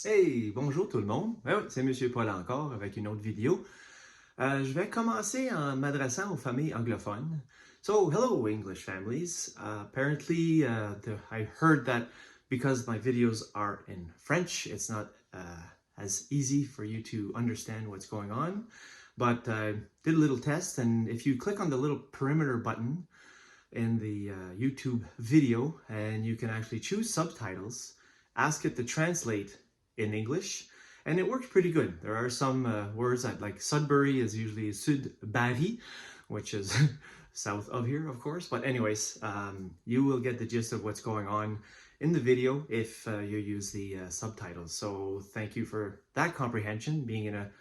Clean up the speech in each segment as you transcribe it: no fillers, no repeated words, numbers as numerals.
Hey, bonjour tout le monde. Ouais, ouais, c'est Monsieur Paul encore avec une autre vidéo. Je vais commencer en m'adressant aux familles anglophones. So, hello English families. Apparently, I heard that because my videos are in French, it's not as easy for you to understand what's going on. But I did a little test, and if you click on the little perimeter button in the YouTube video, and you can actually choose subtitles, ask it to translate in English, and it works pretty good. There are some words like Sudbury is usually Sudbury, which is south of here, of course. But anyways, you will get the gist of what's going on in the video if you use the subtitles. So thank you for that comprehension. Being in a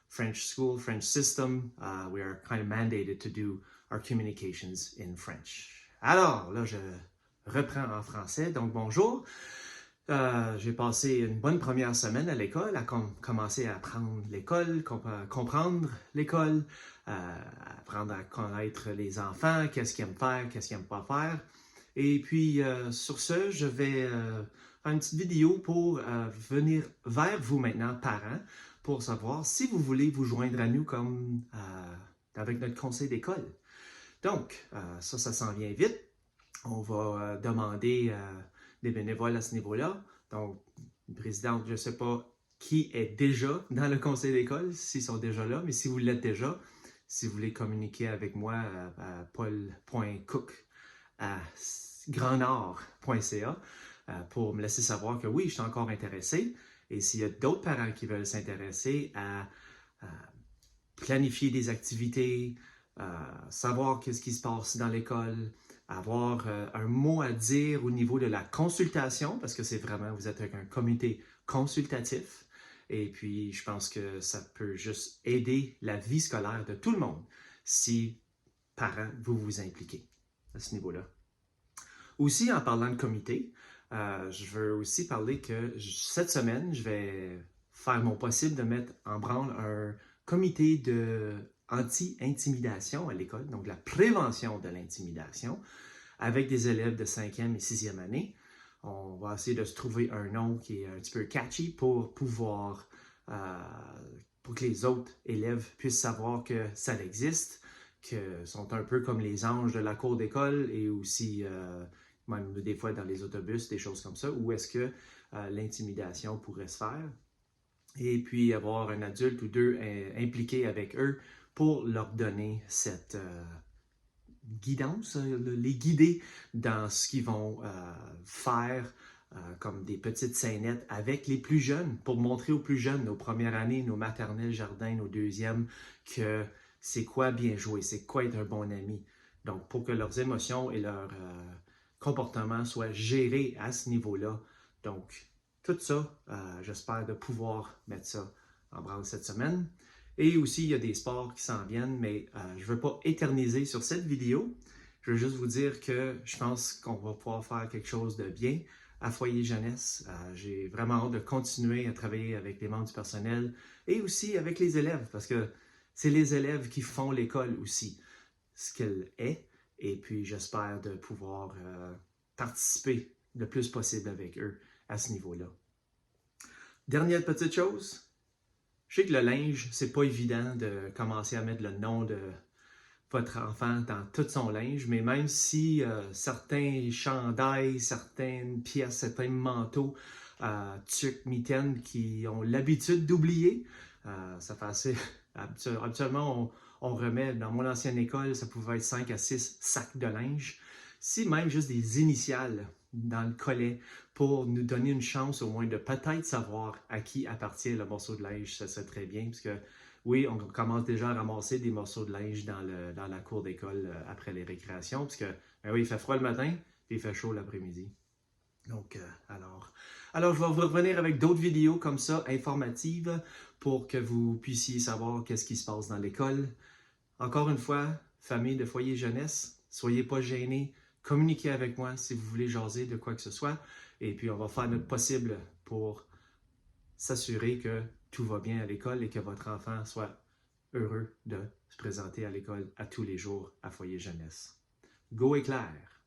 French school, French system, we are kind of mandated to do our communications in French. Alors, là, je reprends en français. Donc, bonjour. J'ai passé une bonne première semaine à l'école, à commencer à apprendre l'école, comprendre l'école, apprendre à connaître les enfants, qu'est-ce qu'ils aiment faire, qu'est-ce qu'ils n'aiment pas faire. Et puis, sur ce, je vais faire une petite vidéo pour venir vers vous maintenant, parents, pour savoir si vous voulez vous joindre à nous comme avec notre conseil d'école. Donc, ça s'en vient vite. On va demander des bénévoles à ce niveau-là. Donc, présidente, je ne sais pas qui est déjà dans le conseil d'école, s'ils sont déjà là, mais si vous l'êtes déjà, si vous voulez communiquer avec moi à paul.cook@grandnord.ca pour me laisser savoir que oui, je suis encore intéressé. Et s'il y a d'autres parents qui veulent s'intéresser à planifier des activités, savoir qu'est-ce qui se passe dans l'école, avoir un mot à dire au niveau de la consultation, parce que c'est vraiment, vous êtes un comité consultatif. Et puis, je pense que ça peut juste aider la vie scolaire de tout le monde si, parents, vous vous impliquez à ce niveau-là. Aussi, en parlant de comité, je veux aussi parler que cette semaine, je vais faire mon possible de mettre en branle un comité de anti-intimidation à l'école, donc la prévention de l'intimidation, avec des élèves de 5e et 6e année. On va essayer de se trouver un nom qui est un petit peu catchy pour pouvoir, pour que les autres élèves puissent savoir que ça existe, que sont un peu comme les anges de la cour d'école et aussi même des fois dans les autobus, des choses comme ça, où est-ce que l'intimidation pourrait se faire. Et puis avoir un adulte ou deux impliqués avec eux pour leur donner cette guidance, les guider dans ce qu'ils vont faire comme des petites scénettes avec les plus jeunes, pour montrer aux plus jeunes, nos premières années, nos maternelles, jardins, nos deuxièmes, que c'est quoi bien jouer, c'est quoi être un bon ami. Donc, pour que leurs émotions et leur comportement soient gérés à ce niveau-là. Donc, tout ça, j'espère de pouvoir mettre ça en branle cette semaine. Et aussi, il y a des sports qui s'en viennent, mais je ne veux pas éterniser sur cette vidéo. Je veux juste vous dire que je pense qu'on va pouvoir faire quelque chose de bien à Foyer Jeunesse. J'ai vraiment hâte de continuer à travailler avec les membres du personnel et aussi avec les élèves, parce que c'est les élèves qui font l'école aussi, ce qu'elle est. Et puis, j'espère de pouvoir participer le plus possible avec eux à ce niveau-là. Dernière petite chose, je sais que le linge, c'est pas évident de commencer à mettre le nom de votre enfant dans tout son linge, mais même si certains chandails, certaines pièces, certains manteaux, tucs, mitaines qui ont l'habitude d'oublier, ça fait assez... Habituellement, on remet, dans mon ancienne école, ça pouvait être 5 à 6 sacs de linge. Si même juste des initiales dans le collet pour nous donner une chance au moins de peut-être savoir à qui appartient le morceau de linge, ça serait très bien, parce que oui, on commence déjà à ramasser des morceaux de linge dans la cour d'école après les récréations, parce que ben oui, il fait froid le matin, puis il fait chaud l'après-midi. Donc, alors, je vais vous revenir avec d'autres vidéos comme ça, informatives, pour que vous puissiez savoir qu'est-ce qui se passe dans l'école. Encore une fois, famille de Foyer Jeunesse, soyez pas gênés, communiquez avec moi si vous voulez jaser de quoi que ce soit, et puis on va faire notre possible pour s'assurer que tout va bien à l'école et que votre enfant soit heureux de se présenter à l'école à tous les jours à Foyer Jeunesse. Go Éclair!